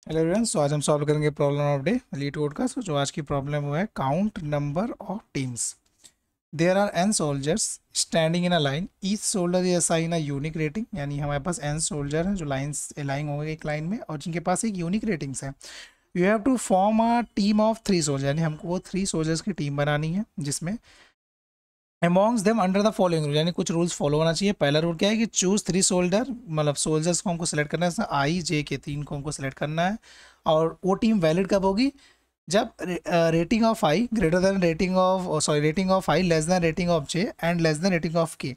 Hello everyone, सो आज हम solve करेंगे problem of day LeetCode का। जो आज की प्रॉब्लम वो है count number of teams. There are N soldiers standing in a line, each soldier is assign a unique rating. यानी हमारे पास एन सोल्जर हैं जो लाइन्स लाइन होंगे एक लाइन में और जिनके पास एक यूनिक रेटिंग्स है। You have to form a team of three soldier, यानी हमको वो थ्री सोल्जर्स की टीम बनानी है जिसमें amongst them under the following rule, यानी कुछ रूल्स फॉलो होना चाहिए। पहला रूल क्या है कि चूज थ्री सोल्जर, मतलब सोल्जर्स को हमको सेलेक्ट करना है, आई जे के तीन को हमको सेलेक्ट करना है। और वो टीम वैलिड कब होगी? जब rating of I greater than rating of rating of I less than rating of J and less than rating of के।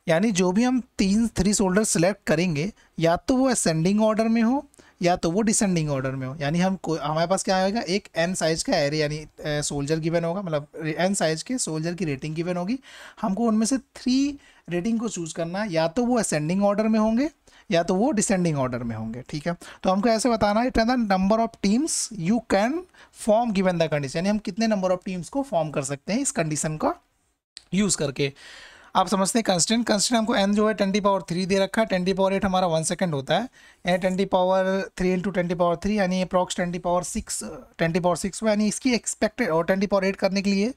यानी जो भी हम तीन थ्री सोल्डर सेलेक्ट करेंगे या तो वो असेंडिंग ऑर्डर में हो या तो वो डिसेंडिंग ऑर्डर में हो। यानी हमारे पास क्या आएगा, एक एन साइज का एरे यानी सोल्जर गिवन होगा, मतलब एन साइज के सोल्जर की रेटिंग गिवन होगी। हमको उनमें से थ्री रेटिंग को चूज करना है, या तो वो असेंडिंग ऑर्डर में होंगे या तो वो डिसेंडिंग ऑर्डर में होंगे। ठीक है, तो हमको ऐसे बताना है, it the number of teams you can form given the condition, यानी हम कितने नंबर ऑफ टीम्स को फॉर्म कर सकते हैं इस कंडीशन का यूज़ करके। आप समझते हैं कंस्टेंट हमको n जो है 10⁻³ दे रखा है, 10⁻8 हमारा 1 सेकंड होता है, यानी 10⁻3 इंटू 10⁻3 यानी अप्रॉक्स 10⁻6 हुआ। यानी इसकी एक्सपेक्टेड और 10⁻8 करने के लिए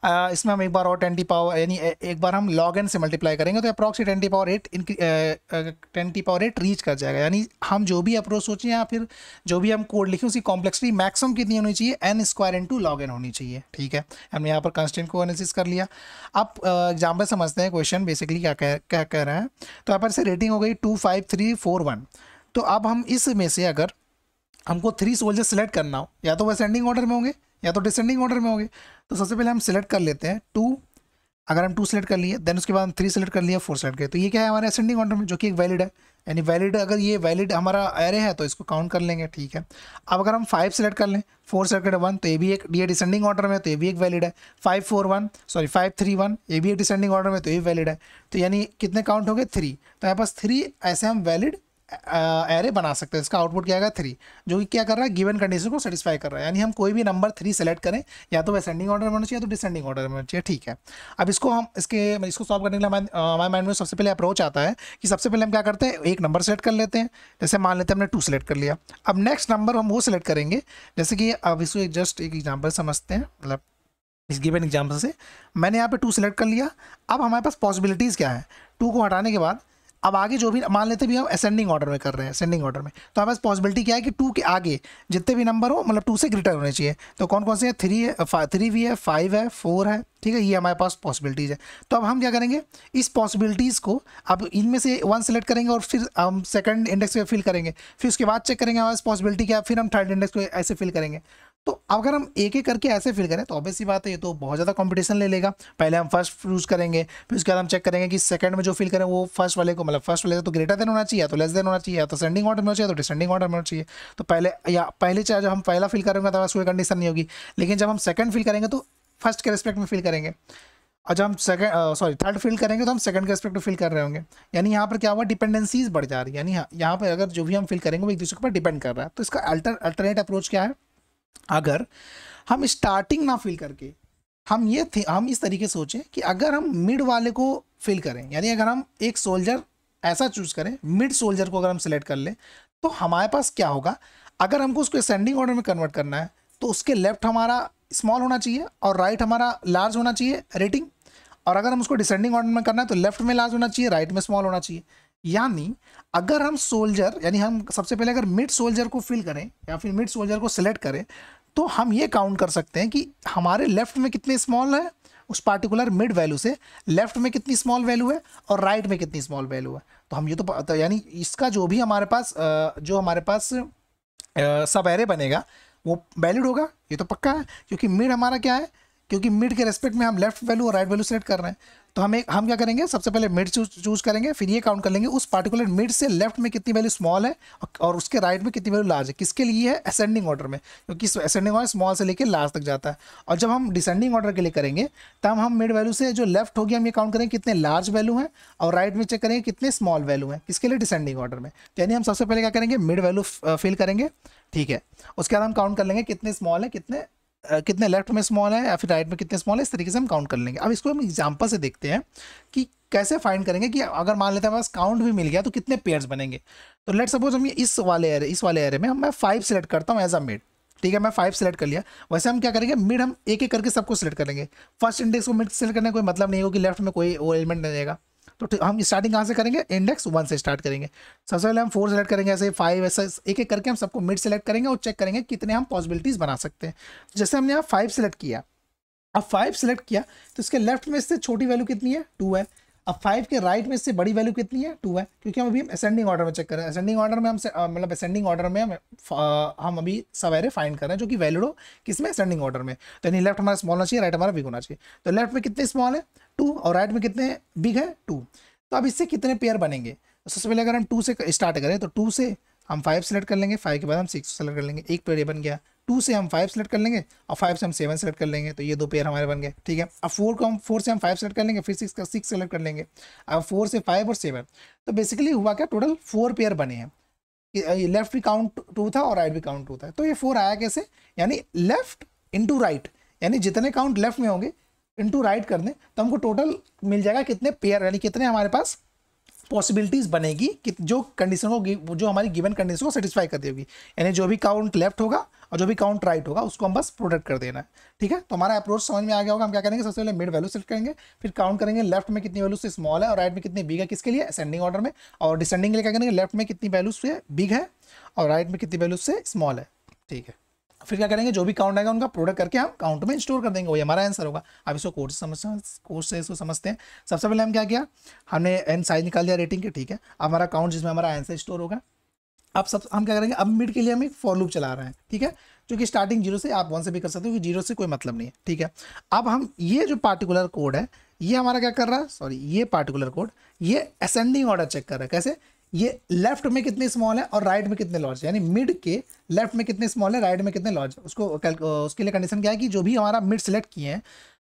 इसमें हम एक बार और 10 यानी एक बार हम लॉग एन से मल्टीप्लाई करेंगे तो अप्रॉक्स 10⁻8 रीच कर जाएगा। यानी हम जो भी अप्रोच सोचें या फिर जो भी हम कोड लिखें उसकी कॉम्प्लेक्सिटी मैक्सिमम कितनी होनी चाहिए, n square into log n होनी चाहिए। ठीक है, हमने यहाँ पर कंस्टेंट को एनालिसिस कर लिया। अब एग्जाम्पल समझते हैं, क्वेश्चन बेसिकली क्या कह रहा है। तो यहाँ पर से रेटिंग हो गई 2 5 3 4 1। तो अब हम इस में से अगर हमको थ्री सोल्जर सेलेक्ट करना हो, या तो वो असेंडिंग ऑर्डर में होंगे या तो डिसेंडिंग ऑर्डर में होंगे। तो सबसे पहले हम सेलेक्ट कर लेते हैं टू। अगर हम टू सेलेक्ट कर लिए देन उसके बाद हम थ्री सेलेक्ट कर लिया, फोर सेलेक्ट किया, तो ये क्या है हमारे असेंडिंग ऑर्डर में, जो कि एक वैलिड है। यानी वैलिड, अगर ये वैलिड हमारा एरे है तो इसको काउंट कर लेंगे। ठीक है, अब अगर हम फाइव सेलेक्ट कर लें, फोर सेलेक्ट करें वन, तो ये भी एक, ये डिसेंडिंग ऑर्डर में तो ये भी एक वैलिड है। 5 3 1 ये भी एक डिसेंडिंग ऑर्डर में तो ये वैलिड है। तो यानी कितने काउंट हो गए, थ्री। तो यहाँ पास थ्री ऐसे हम वैलिड एरे बना सकते हैं। इसका आउटपुट क्या आएगा, थ्री, जो कि क्या कर रहा है, गिवन कंडीशन को सेटिस्फाई कर रहा है। यानी हम कोई भी नंबर थ्री सेलेक्ट करें या तो असेंडिंग ऑर्डर में होना चाहिए या तो डिसेंडिंग ऑर्डर में होना चाहिए। ठीक है, अब इसको सॉल्व करने के लिए हमारे माइंड में सबसे पहले अप्रोच आता है कि सबसे पहले हम क्या करते हैं, एक नंबर सेलेक्ट कर लेते हैं। जैसे मान लेते हैं हमने टू सेलेक्ट कर लिया, अब नेक्स्ट नंबर हम वो सेलेक्ट करेंगे। जैसे कि अब इसको जस्ट एक एग्जाम्पल समझते हैं, मतलब इस गिवन एग्जाम्पल से मैंने यहाँ पे टू सेलेक्ट कर लिया। अब हमारे पास पॉसिबिलिटीज़ क्या है, टू को हटाने के बाद अब आगे जो भी मान लेते भी हम असेंडिंग ऑर्डर में कर रहे हैं, असेंडिंग ऑर्डर में, तो हमारे पास पॉसिबिलिटी क्या है कि टू के आगे जितने भी नंबर हो मतलब टू से ग्रेटर होने चाहिए। तो कौन कौन से हैं, थ्री है, थ्री भी है, फाइव है, फोर है। ठीक है, ये हमारे पास पॉसिबिलिटीज़ है। तो अब हम क्या करेंगे, इस पॉसिबिलिटीज़ को अब इनमें से वन सेलेक्ट करेंगे और फिर हम सेकंड इंडेक्स पे फिल करेंगे, फिर उसके बाद चेक करेंगे हमारे पास पॉसिबिलिटी क्या, फिर हम थर्ड इंडेक्स पे ऐसे फिल करेंगे। तो अगर हम एक एक करके ऐसे फिल करें तो ऑब्वियस सी बात है ये तो बहुत ज़्यादा कंपटीशन ले लेगा। पहले हम फर्स्ट यूज़ करेंगे, फिर उसके बाद हम चेक करेंगे कि सेकंड में जो फिल करें वो फर्स्ट वाले को, मतलब फर्स्ट वाले को तो ग्रेटर देन होना चाहिए या तो लेस देन होना चाहिए, या तो सेंडिंग ऑर्डर में होना चाहिए तो डिसेंडिंग ऑर्डर में होना चाहिए। तो पहले चाहे जब हम पहला फिल करेंगे तो कोई कंडीशन नहीं होगी, लेकिन जब हम सेकंड फिल करेंगे तो फर्स्ट के रिस्पेक्ट में फिल करेंगे, और जब हम थर्ड फिल करेंगे तो हम सेकंड के रिस्पेक्ट में फिल कर रहे होंगे। यानी यहाँ पर क्या हुआ, डिपेंडेंसीज बढ़ जा रही है। यानी यहाँ पर अगर जो भी हम फिल करेंगे वो एक दूसरे के ऊपर डिपेंड कर रहा है। तो इसका अल्टरनेट अप्रोच क्या है, अगर हम स्टार्टिंग ना फिल करके हम इस तरीके से सोचें कि अगर हम मिड वाले को फिल करें, यानी अगर हम एक सोल्जर ऐसा चूज करें, मिड सोल्जर को अगर हम सेलेक्ट कर लें, तो हमारे पास क्या होगा, अगर हमको उसको असेंडिंग ऑर्डर में कन्वर्ट करना है तो उसके लेफ्ट हमारा स्मॉल होना चाहिए और राइट हमारा लार्ज होना चाहिए रेटिंग। और अगर हम उसको डिसेंडिंग ऑर्डर में करना है तो लेफ्ट में लार्ज होना चाहिए, राइट में स्मॉल होना चाहिए। यानी अगर हम सोल्जर, यानी हम सबसे पहले अगर मिड सोल्जर को फिल करें या फिर मिड सोल्जर को सिलेक्ट करें, तो हम ये काउंट कर सकते हैं कि हमारे लेफ्ट में कितने स्मॉल है उस पार्टिकुलर मिड वैल्यू से, लेफ्ट में कितनी स्मॉल वैल्यू है और राइट में कितनी स्मॉल वैल्यू है। तो हम ये तो यानी इसका जो भी हमारे पास सब एरे बनेगा वो वैलिड होगा, ये तो पक्का है, क्योंकि मिड हमारा क्या है, क्योंकि मिड के रेस्पेक्ट में हम लेफ्ट वैल्यू और राइट वैल्यू सेलेक्ट कर रहे हैं। तो हम क्या करेंगे, सबसे पहले मिड चूज करेंगे, फिर ये काउंट कर लेंगे उस पार्टिकुलर मिड से लेफ्ट में कितनी वैल्यू स्मॉल है और उसके राइट में कितनी वैल्यू लार्ज है। किसके लिए है, असेंडिंग ऑर्डर में, क्योंकि असेंडिंग ऑर्डर स्मॉल से लेकर लार्ज तक जाता है। और जब हम डिसेंडिंग ऑर्डर के लिए करेंगे तब हम मिड वैल्यू से जो लेफ्ट होगी हम ये काउंट करेंगे कितने लार्ज वैल्यू है और राइट में चेक करेंगे कितने स्मॉल वैल्यू है, किसके लिए, डिसेंडिंग ऑर्डर में। यानी हम सबसे पहले क्या करेंगे, मिड वैल्यू फिल करेंगे। ठीक है, उसके बाद हम काउंट कर लेंगे कितने स्मॉल है कितने कितने लेफ्ट में स्मॉल है या फिर राइट में कितने स्मॉल है, इस तरीके से हम काउंट कर लेंगे। अब इसको हम एग्जांपल से देखते हैं कि कैसे फाइंड करेंगे कि अगर मान लेते हैं हमारे पास काउंट भी मिल गया तो कितने पेयर्स बनेंगे। तो लेट सपोज हम ये इस वाले एरे में मैं 5 सेलेक्ट करता हूँ एज अ मिड, ठीक है, मैं 5 सेलेक्ट कर लिया। वैसे हम क्या करेंगे, मिड हम एक एक करके सबको सिलेक्ट करेंगे। फर्स्ट इंडेक्स को मिड सेलेक्ट करने का कोई मतलब नहीं होगा कि लेफ्ट में कोई वो एलिमेंट नहीं रहेगा। तो हम स्टार्टिंग कहाँ से करेंगे, इंडेक्स 1 से स्टार्ट करेंगे। सबसे पहले हम 4 सेलेक्ट करेंगे, ऐसे 5, ऐसा एक एक करके हम सबको मिड सेलेक्ट करेंगे और चेक करेंगे कितने हम पॉसिबिलिटीज़ बना सकते हैं। जैसे हमने यहाँ 5 सेलेक्ट किया, अब 5 सेलेक्ट किया तो इसके लेफ्ट में से छोटी वैल्यू कितनी है, 2 है। अब 5 के राइट में से बड़ी वैल्यू कितनी है, 2 है, क्योंकि हम अभी असेंडिंग ऑर्डर में चेक कर रहे हैं। असेंडिंग ऑर्डर में हम मतलब असेंडिंग ऑर्डर में हम अभी सब एरे फाइंड कर रहे हैं जो कि वैलिड हो किसमें, असेंडिंग ऑर्डर में। तो यानी लेफ्ट हमारा स्मॉल होना चाहिए, राइट हमारा बिग होना चाहिए। तो लेफ्ट में कितने स्मॉल है, 2, और राइट में कितने बिग है, 2। तो अब इससे कितने पेयर बनेंगे, तो सबसे पहले अगर हम 2 से स्टार्ट करें तो 2 से हम 5 सेलेक्ट कर लेंगे, 5 के बाद हम 6 सेलेक्ट कर लेंगे, एक पेयर ये बन गया। 2 से हम 5 सेलेक्ट कर लेंगे और 5 से हम 7 सेलेक्ट कर लेंगे, तो ये 2 पेयर हमारे बन गए, ठीक है। अब 4 से हम 5 सेलेक्ट कर लेंगे, फिर 6 सेलेक्ट कर लेंगे। अब 4 से 5 और 7, तो बेसिकली हुआ क्या, टोटल 4 पेयर बने हैं। लेफ्ट भी काउंट 2 था और राइट भी काउंट 2 था। तो ये 4 आया कैसे, यानी लेफ्ट इंटू राइट, यानी जितने काउंट लेफ्ट में होंगे इंटू राइट कर दें तो हमको टोटल मिल जाएगा कितने पेयर, यानी कितने हमारे पास पॉसिबिलिटीज़ बनेगी कि जो कंडीशन को, जो हमारी गिवन कंडीशन को सेटिस्फाई कर देगी। यानी जो भी काउंट लेफ्ट होगा और जो भी काउंट राइट होगा उसको हम बस प्रोडक्ट कर देना है, ठीक है। तो हमारा अप्रोच समझ में आ गया होगा। हम क्या करेंगे, सबसे पहले मिड वैल्यू सेलेक्ट करेंगे, फिर काउंट करेंगे लेफ्ट में कितनी वैल्यू से स्मॉल है और राइट में कितनी बिग है, किसके लिए, असेंडिंग ऑर्डर में। और डिसेंडिंग के लिए क्या करेंगे, लेफ्ट में कितनी वैल्यू से बिग है और राइट में कितनी वैल्यू से स्मॉल है, ठीक है। फिर क्या करेंगे, जो भी काउंट आएगा उनका प्रोडक्ट करके हम काउंट में स्टोर कर देंगे, वही हमारा आंसर होगा। अब इसको कोड से इसको समझते हैं। सबसे पहले हम क्या किया, हमने एन साइज निकाल दिया रेटिंग के, ठीक है। अब हमारा काउंट जिसमें हमारा आंसर स्टोर होगा। अब हम क्या करेंगे, अब मिड के लिए हम एक फॉर लूप चला रहे हैं, ठीक है, जो कि स्टार्टिंग 0 से, आप 1 से भी कर सकते हो, कि 0 से कोई मतलब नहीं है, ठीक है। अब हम ये जो पार्टिकुलर कोड है ये हमारा क्या कर रहा है, सॉरी, ये पार्टिकुलर कोड ये असेंडिंग ऑर्डर चेक कर रहा है। कैसे, ये लेफ्ट में कितने स्मॉल है और राइट में कितने लार्ज, यानी मिड के लेफ्ट में कितने स्मॉल है, राइट में कितने लार्ज। उसके लिए कंडीशन क्या है कि जो भी हमारा मिड सेलेक्ट किए हैं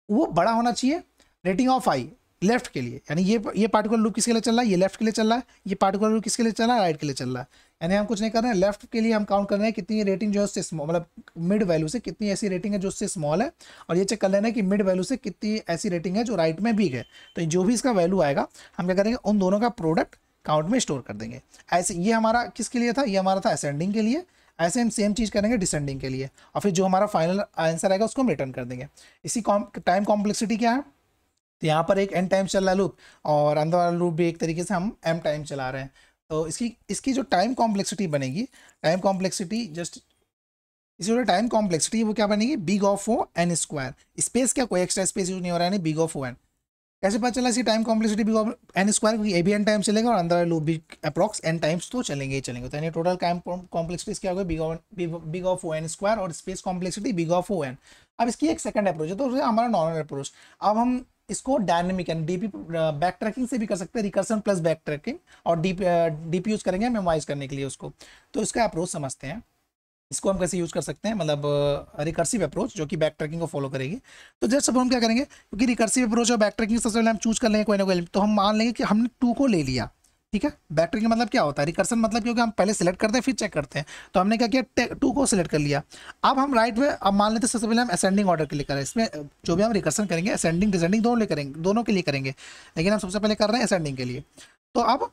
वो बड़ा होना चाहिए रेटिंग ऑफ आई लेफ्ट के लिए। यानी ये पार्टिकुलर लूप किसके लिए चल रहा है, ये लेफ्ट के लिए चल रहा है। ये पार्टिकुलर लूप किसके लिए चल रहा है, राइट के लिए चल रहा है। यानी हम कुछ नहीं कर रहे हैं, लेफ्ट के लिए हम काउंट कर रहे हैं कितनी रेटिंग जो है उससे स्मॉल, मतलब मिड वैल्यू से कितनी ऐसी रेटिंग है जो उससे स्मॉल है, और ये चेक कर लेना है कि मिड वैल्यू से कितनी ऐसी रेटिंग है जो राइट में बिग है। तो जो भी इसका वैल्यू आएगा हम क्या करेंगे, उन दोनों का प्रोडक्ट काउंट में स्टोर कर देंगे। ऐसे ये हमारा किसके लिए था, ये हमारा था असेंडिंग के लिए। ऐसे हम सेम चीज़ करेंगे डिसेंडिंग के लिए, और फिर जो हमारा फाइनल आंसर आएगा उसको हम रिटर्न कर देंगे। इसी टाइम कॉम्प्लेक्सिटी क्या है, तो यहाँ पर एक n टाइम चल रहा है लूप, और अंदर वाला लूप भी एक तरीके से हम m टाइम चला रहे हैं। तो इसकी जो टाइम कॉम्प्लेक्सिटी बनेगी, टाइम कॉम्प्लेक्सिटी जस्ट इसी जो टाइम कॉम्प्लेक्सिटी वो क्या बनेगी, big of O N square. Space क्या, कोई एक्स्ट्रा स्पेस यूज नहीं हो रहा है, नहीं, बिग ऑफ ओ एन। कैसे पता चला इसी time complexity big of n square, क्योंकि ए भी एन टाइम चलेगा और अंदर लूप भी अप्रॉक्स एन टाइम्स तो चलेंगे ही चलेंगे। तो यानी टोटल टाइम कॉम्प्लेक्सिटी क्या होगा, big of O N square, और space complexity big of O N. अब इसकी एक सेकंड अप्रोच है, तो हमारा नॉर्मल अप्रोच। अब हम इसको डायनेमिक यानी डीपी बैक ट्रैकिंग से भी कर सकते हैं, रिकर्सन प्लस बैक ट्रैकिंग, और डीपी यूज करेंगे मेमोराइज करने के लिए उसको। तो इसका अप्रोच समझते हैं, इसको हम कैसे यूज़ कर सकते हैं, मतलब रिकर्सिव अप्रोच जो कि बैक ट्रैकिंग को फॉलो करेगी। तो जस्ट अब हम क्या करेंगे, क्योंकि रिकर्सिव अप्रोच और बैक ट्रैकिंग सबसे पहले हम चूज कर लेंगे कोई ना कोई। तो हम मान लेंगे कि हमने 2 को ले लिया, ठीक है। बैक ट्रैकिंग मतलब क्या होता है, रिकर्सन मतलब क्योंकि हम पहले सेलेक्ट करते हैं फिर चेक करते हैं। तो हमने क्या किया, 2 को सिलेक्ट कर लिया। अब हम राइट में, अब मान लेते हैं सबसे पहले हम असेंडिंग ऑर्डर के लिए करें। इसमें जो भी हम रिकर्सन करेंगे असेंडिंग डिसेंडिंग दोनों के लिए करेंगे, लेकिन हम सबसे पहले कर रहे हैं असेंडिंग के लिए। तो अब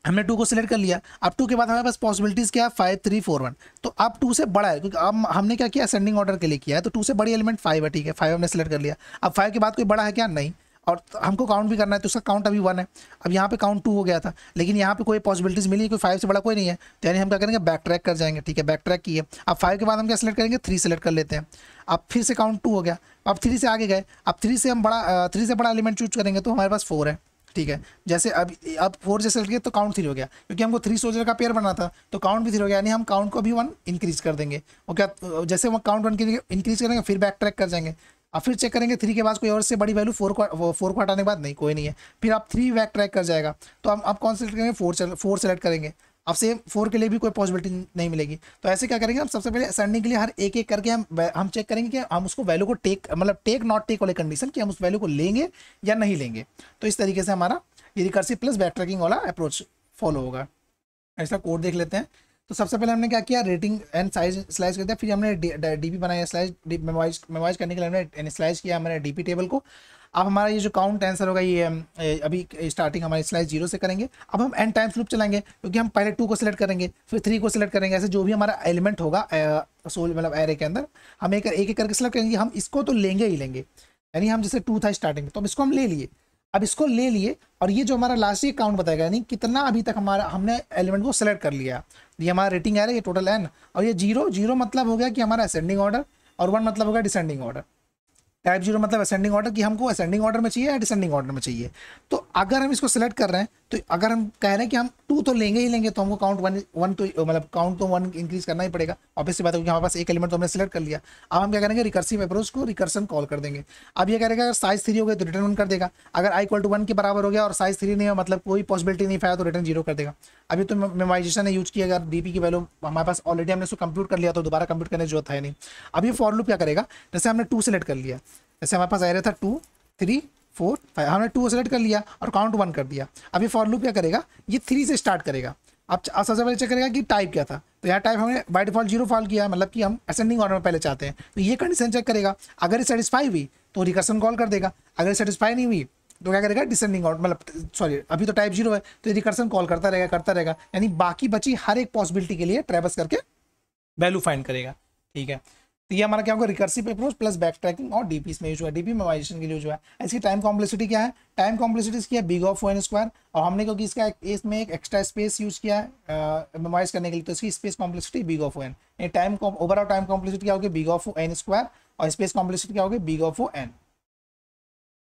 हमने 2 को सिलेक्ट कर लिया। अब 2 के बाद हमारे पास पॉसिबिलिटीज़ क्या है, 5 3 4 1। तो अब 2 से बड़ा है, क्योंकि अब हमने क्या किया, असेंडिंग ऑर्डर के लिए किया है, तो 2 से बड़ी एलिमेंट 5 है, ठीक है। 5 हमने सेलेक्ट कर लिया। अब 5 के बाद कोई बड़ा है क्या, नहीं, और हमको काउंट भी करना है, तो उसका काउंट अभी 1 है। अब यहाँ पे काउंट 2 हो गया था, लेकिन यहाँ पे कोई पॉसिबिलिटीज़ मिली, कोई 5 से बड़ा कोई नहीं है, तो यानी हम क्या करेंगे, बैक ट्रैक कर जाएंगे, ठीक है। बैक ट्रैक किए। अब 5 के बाद हम क्या सेलेक्ट करेंगे, 3 सेलेक्ट कर लेते हैं। अब फिर से काउंट 2 हो गया। अब 3 से आगे गए। अब 3 से हम 3 से बड़ा एलिमेंट चूज करेंगे, तो हमारे पास 4 है, ठीक है। जैसे अब 4 जैसे लगे तो काउंट 3 हो गया, क्योंकि हमको 3 सोल्जर का पेयर बना था, तो काउंट भी 3 हो गया। यानी हम काउंट को भी 1 इंक्रीज कर देंगे। और क्या, जैसे वो काउंट 1 इंक्रीज करेंगे फिर बैक ट्रैक कर जाएंगे। अब फिर चेक करेंगे 3 के बाद कोई और से बड़ी वैल्यू 4 को हटाने के बाद नहीं, कोई नहीं है, फिर आप 3 बैक ट्रैक कर जाएगा। तो हम अब कौन सेलेक्ट करेंगे, 4 सेलेक्ट करेंगे। अब सेम 4 के लिए भी कोई पॉसिबिलिटी नहीं मिलेगी। तो ऐसे क्या करेंगे, हम सबसे पहले असेंडिंग के लिए हर एक एक करके हम चेक करेंगे कि हम उसको वैल्यू को टेक नॉट टेक वाले कंडीशन कि हम उस वैल्यू को लेंगे या नहीं लेंगे। तो इस तरीके से हमारा ये रिकर्सिव प्लस बैक ट्रैकिंग वाला अप्रोच फॉलो होगा। इसका कोड देख लेते हैं। तो सबसे पहले हमने क्या किया, रेटिंग एंड साइज स्लाइस कर दिया, फिर हमने डीपी बनाया, स्लाइस मेमोराइज करने के लिए हमने स्लाइस किया हमने डीपी टेबल को। अब हमारा ये जो काउंट आंसर होगा ये अभी स्टार्टिंग हमारी स्लाइस 0 से करेंगे। अब हम एन टाइम्स लूप चलाएंगे, क्योंकि हम पहले 2 को सिलेक्ट करेंगे, फिर 3 को सिलेक्ट करेंगे, ऐसे जो भी हमारा एलिमेंट होगा सोल मतलब एरे के अंदर हम एक एक करके सिलेक्ट करेंगे। हम इसको तो लेंगे ही लेंगे, यानी हम जैसे 2 था स्टार्टिंग में, तो हम इसको हम ले लिए। अब इसको ले लिए और ये जो हमारा लास्ट ये काउंट बताएगा, यानी कितना अभी तक हमारा हमने एलिमेंट को सेलेक्ट कर लिया। ये हमारा रेटिंग आ रहा है, ये टोटल एन, और ये 0 मतलब हो गया कि हमारा असेंडिंग ऑर्डर, और 1 मतलब होगा डिसेंडिंग ऑर्डर। टाइप 0 मतलब असेंडिंग ऑर्डर, कि हमको असेंडिंग ऑर्डर में चाहिए या डिसेंडिंग ऑर्डर में चाहिए। तो अगर हम इसको सेलेक्ट कर रहे हैं, तो अगर हम कह रहे हैं कि हम 2 तो लेंगे ही लेंगे, तो हमको काउंट 1 तो मतलब काउंट तो 1 इंक्रीज करना ही पड़ेगा। ऑब्वियस सी बात है, क्योंकि हमारे पास एक एलिमेंट तो हमने सेलेक्ट कर लिया। अब हम क्या करेंगे, रिकर्सिव अप्रोच को रिकर्सन कॉल कर देंगे। अब ये करेगा अगर साइज 3 हो गया तो रिटर्न 1 कर देगा, अगर i = 1 के बराबर हो गया और साइज 3 नहीं है, मतलब कोई पॉसिबिलिटी नहीं पाया, तो रिटर्न 0 कर देगा। अभी तो मेमोराइजेशन ने यूज किया, अगर डीपी की वैल्यू हमारे पास ऑलरेडी हमने उसको कंप्यूट कर लिया, तो दोबारा कंप्यूट करने की जरूरत है नहीं। अब ये फॉर लूप क्या करेगा, जैसे हमने 2 सेलेक्ट कर लिया, जैसे हमारे पास आ रहा था 2 3 4 5, हमने 2 सेलेक्ट कर लिया और काउंट 1 कर दिया। अब ये फॉर लूप क्या करेगा, ये 3 से स्टार्ट करेगा। अब सबसे पहले चेक करेगा कि टाइप क्या था, तो यहाँ टाइप हमने बाय डिफॉल्ट 0 फॉल किया, मतलब कि हम असेंडिंग ऑर्डर में पहले चाहते हैं। तो ये कंडीशन चेक करेगा, अगर ये सेटिस्फाई हुई तो रिकर्सन कॉल कर देगा, अगर सेटिस्फाई नहीं हुई तो क्या करेगा, डिसेंडिंग ऑर्डर, मतलब सॉरी अभी तो टाइप 0 है, तो ये रिकर्सन कॉल करता रहेगा, यानी बाकी बची हर एक पॉसिबिलिटी के लिए ट्रैवर्स करके वैल्यू फाइंड करेगा। ठीक है, तो ये हमारा क्या होगा, recursive approach plus back tracking और डीपी इसमें यूज हुआ है, डीपी मेमोराइजेशन के लिए यूज हुआ है। इसकी टाइम कॉम्प्लेक्सिटी क्या है, टाइम कॉम्प्लेक्सिटी इसकी है बिग ऑफ n स्क्वायर, और हमने क्योंकि इसका इसमें एक एक्स्ट्रा स्पेस यूज किया है मेमोराइज करने के लिए, तो इसकी space complexity big of n। Time overall time complexity क्या होगी, बिग ऑफ n स्क्वायर, और स्पेस कॉम्प्लेक्सिटी क्या होगी, बिग ऑफ n।